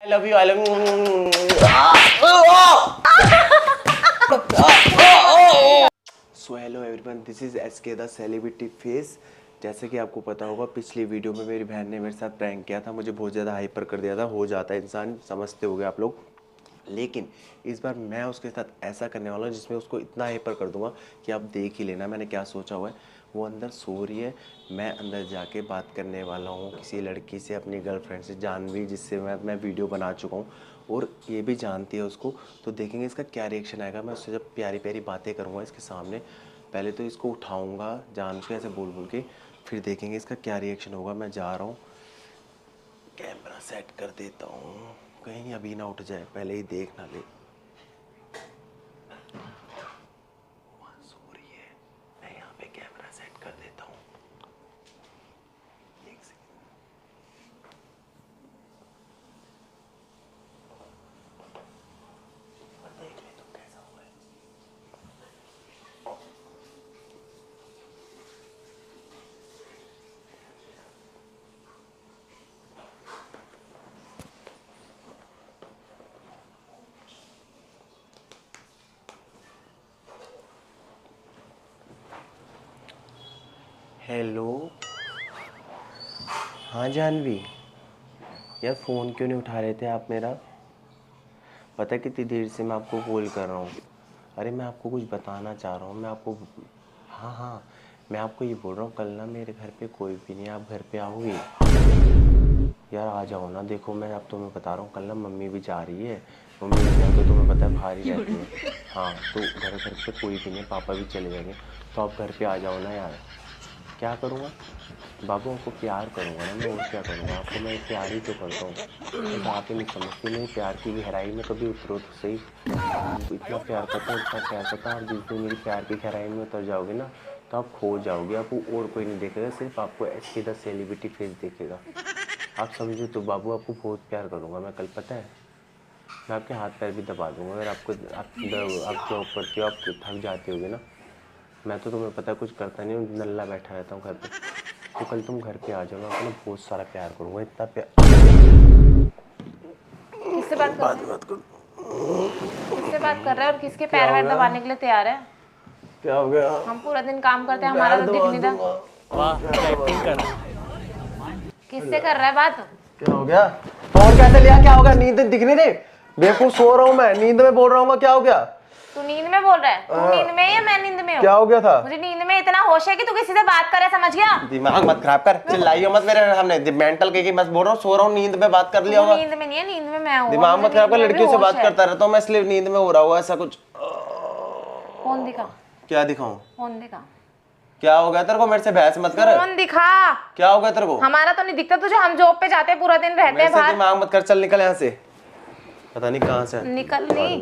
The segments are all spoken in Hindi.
I love you, I love you. So hello everyone, this is SK the Celebrity Face। जैसे कि आपको पता होगा पिछली वीडियो में मेरी बहन ने मेरे साथ प्रैंक किया था, मुझे बहुत ज़्यादा हाइपर कर दिया था। हो जाता है इंसान, समझते होगे आप लोग। लेकिन इस बार मैं उसके साथ ऐसा करने वाला हूँ जिसमें उसको इतना हाइपर कर दूंगा कि आप देख ही लेना मैंने क्या सोचा हुआ है। वो अंदर सो रही है, मैं अंदर जाके बात करने वाला हूँ किसी लड़की से, अपनी गर्लफ्रेंड से, जानवी, जिससे मैं वीडियो बना चुका हूँ और ये भी जानती है उसको। तो देखेंगे इसका क्या रिएक्शन आएगा। मैं उससे जब प्यारी प्यारी बातें करूँगा इसके सामने, पहले तो इसको उठाऊँगा जान के ऐसे बोल बोल के, फिर देखेंगे इसका क्या रिएक्शन होगा। मैं जा रहा हूँ, कैमरा सेट कर देता हूँ, कहीं अभी ना उठ जाए, पहले ही देख ना ले। सो रही है, मैं यहाँ पे कैमरा सेट कर देता हूँ। एक सेकंड, देख ले तुम कैसा हुआ है। हेलो, हाँ जानवी, यार फ़ोन क्यों नहीं उठा रहे थे आप मेरा? पता है कितनी देर से मैं आपको कॉल कर रहा हूँ। अरे मैं आपको कुछ बताना चाह रहा हूँ, मैं आपको, हाँ, मैं आपको ये बोल रहा हूँ, कल ना मेरे घर पे कोई भी नहीं है, आप घर पे आओगे? यार आ जाओ ना। देखो मैं अब तुम्हें बता रहा हूँ, कल ना मम्मी भी जा रही है। मम्मी भी तो तुम्हें पता है बाहर ही रहती है। हाँ तो घर पे कोई भी नहीं, पापा भी चले जाएंगे, तो आप घर पे आ जाओ ना यार। क्या करूँगा बाबू, आपको प्यार करूँगा ना मैं, और क्या करूँगा? आपको मैं प्यार ही तो करता हूँ, बस आप ही नहीं समझते। मेरी प्यार की गहराई में कभी उतरो तो सही। इतना प्यार करता हूँ, इतना प्यार करता हूँ, और जिस दिन मेरी प्यार की गहराई में उतर जाओगे ना तो आप खो जाओगे। आपको और कोई नहीं देखेगा, सिर्फ आपको SK द सेलिब्रिटी फेस देखेगा। आप समझो तो बाबू, आपको बहुत प्यार करूँगा मैं कल, पता है? मैं आपके हाथ पैर भी दबा दूँगा अगर आप जॉब करती हो, आप थक जाती होगी ना। मैं तो तुम्हें पता है कुछ करता नहीं हूँ, नल्ला बैठा रहता हूँ घर पे। तो कल तुम घर पे आ जाओ, मैं अपना बहुत सारा प्यार करूँगा, इतना प्यार। किससे बात कर रहा है? किससे बात कर रहा है और किसके पैर वैर दबाने के लिए तैयार है? क्या हो गया? हम पूरा दिन काम करते हैं, हमारा तो दिख नहीं रहा। वाह क्या एक्टिंग कर रहा है। किससे कर रहा है बात? क्या हो गया? फोन कैसे लिया? क्या हो गया? नींद दिख नहीं रही? बेवकूफ, सो रहा हूँ मैं, नींद में बोल रहा हूँ। क्या हो गया? तू नींद में बोल रहा है? तू नींद में या मैं नींद में हूँ? क्या हो गया था? मुझे नींद में इतना होश है कि तू किसी से बात करे, समझ गया? दिमाग मत खराब कर, चिल्लाइयो मत मेरे सामने। मेंटल के मैं बोल रहा हूँ, सो रहा हूँ, नींद में बात कर लिया होगा। नींद में नहीं है, नींद में मैं हूँ। दिमाग मत खराब कर, लड़कियों से बात करता रहता हूँ मैं, इसलिए नींद में हो रहा हुआ ऐसा कुछ। फोन दिखा। क्या दिखाऊं? फोन दिखा। क्या हो गया तेरे को? मेरे से बहस मत कर। फोन दिखा। क्या हो गया तेरे को? हमारा तो नहीं दिखता तुझे, हम जॉब पे जाते हैं, पूरा दिन रहते हैं बाहर। दिमाग मत कर, चल निकल यहाँ से। पता नहीं कहाँ से निकल नहीं।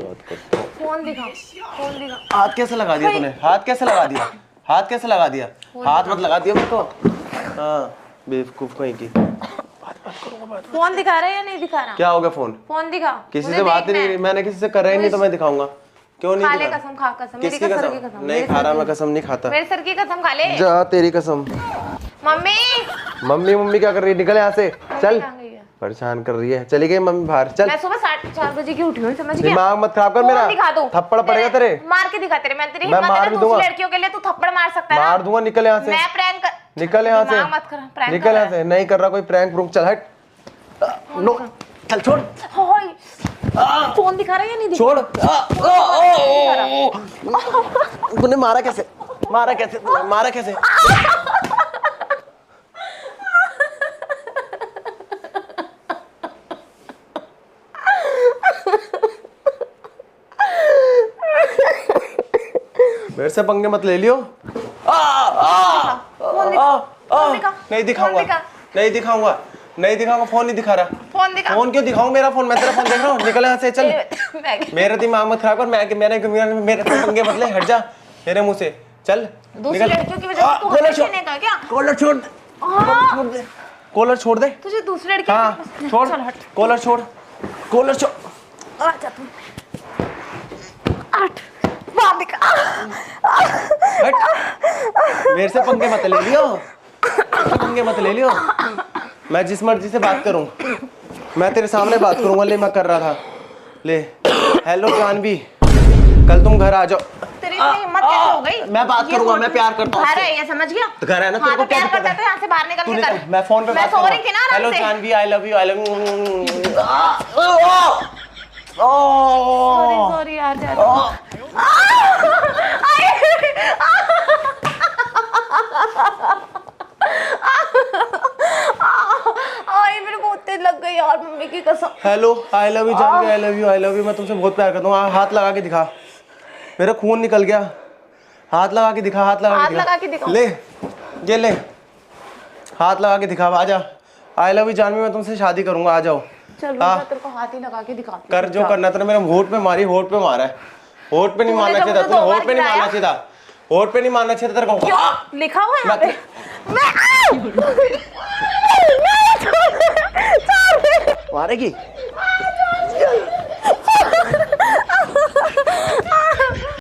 फोन दिखा, फोन दिखा। हाथ कैसे लगा दिया तूने? हाथ कैसे लगा दिया? हाथ कैसे लगा दिया? हाथ मत लगा दिया मेरे को। हाँ बेवकूफ कहीं की। फोन दिखा रहा है या नहीं दिखा रहा? क्या हो गया? फोन फोन दिखा। किसी से बात नहीं, मैंने किसी से कर रही नहीं, तो मैं दिखाऊंगा क्यों नहीं? खा ले कसम, खा कसम। किसकी कसम? नहीं खा रहा मैं, कसम नहीं खाता। मेरे सर की कसम खा ले। जा तेरी कसम। मम्मी मम्मी क्या कर रही है? निकल यहाँ से, चल। परेशान कर रही है, चली गई मम्मी बाहर, चल। मैं सुबह 4:30 बजे की उठी हूँ, समझ गया? दिमाग मत खराब कर मेरा, दिखा दो। थप्पड़ पड़ेगा तेरे। मार के दिखा तेरे, मैं तेरी मैं हिम्मत मार है भी ना, दूंगा। दूसरी लड़कियों के लिए तू थप्पड़ मार सकता है ना? मार दूंगा, निकल यहाँ से। मैं प्रैंक कर, निकल यहाँ से, मत कर प्रैंक, निकल यहाँ से। नहीं कर रहा कोई प्रैंक व्रुंक, चल हट। नो चल छोड़। फोन दिखा रहा है या नहीं? छोड़। तूने मारा कैसे? मारा कैसे? मारा कैसे? मेरे से पंगे मत ले लियो। नहीं दिखाऊंगा, नहीं दिखाऊंगा, नहीं दिखाऊंगा। फोन नहीं दिखा रहा। फोन दिखा। फोन क्यों दिखाऊं? मेरा फोन, मैं तेरा फोन देख रहा हूँ। निकल यहाँ से, चल। मेरे दिमाग मत खराब कर। मेरे पंगे मत ले, हट जा मेरे मुंह से, चल। दूसरी लड़कियों की वजह से तू हमें छेड़ने का क्या? कॉलर छोड़ दे, कॉलर छोड़ दे। तुझे दूसरी लड़की, हाँ छोड़, कॉलर छोड़, कॉलर छोड़। आजा तू। 8 बात दिखा। मेरे से पंगे मत ले लियो, पंगे मत ले लियो। मैं जिस मर्जी से बात करूं, मैं तेरे सामने बात करूंगा। ले मैं कर रहा था। ले हेलो जानवी, कल तुम घर आ जाओ। तेरी इतनी हिम्मत कैसे हो गई? मैं बात ये करूंगा, मैं प्यार करता हूँ घर उससे। है ये, समझ गया? तो घर है ना, हाँ, तेरे को तो क्या प्यार दिक्कत करता है? है तो यहाँ से बाहर निकल तूने के कर। मैं फोन पे मैं बात सो रही करूंगा। थी ना आराम हेलो से। Jhanvi, I love you, I love you. Sorry sorry यार आई मेरे बहुत तेज लग गई यार, मम्मी की कसम। Hello, I love you Jhanvi, I love you, I love you. मैं तुमसे बहुत प्यार करता हूँ। हाथ लगा के दिखा। मेरा खून निकल गया। हाथ लगा के दिखा, हाथ लगा के दिखा। ले ये ले, हाथ लगा के दिखा। आजा। आई लव यू जानवी, मैं तुमसे शादी करूंगा। आ जाओ। चल मैं तेरे को हाथ ही लगा के दिखाती हूँ। कर जो करना तेरा। मेरे होठ पे मारी, होठ पे मारा है। होठ पे नहीं मारना चाहिए था, तूने होठ पे नहीं मारना चाहिए था। होठ पे नहीं मारना चाहिए था तेरे को। क्यों लिखा हुआ है यहाँ पे? मारेगी।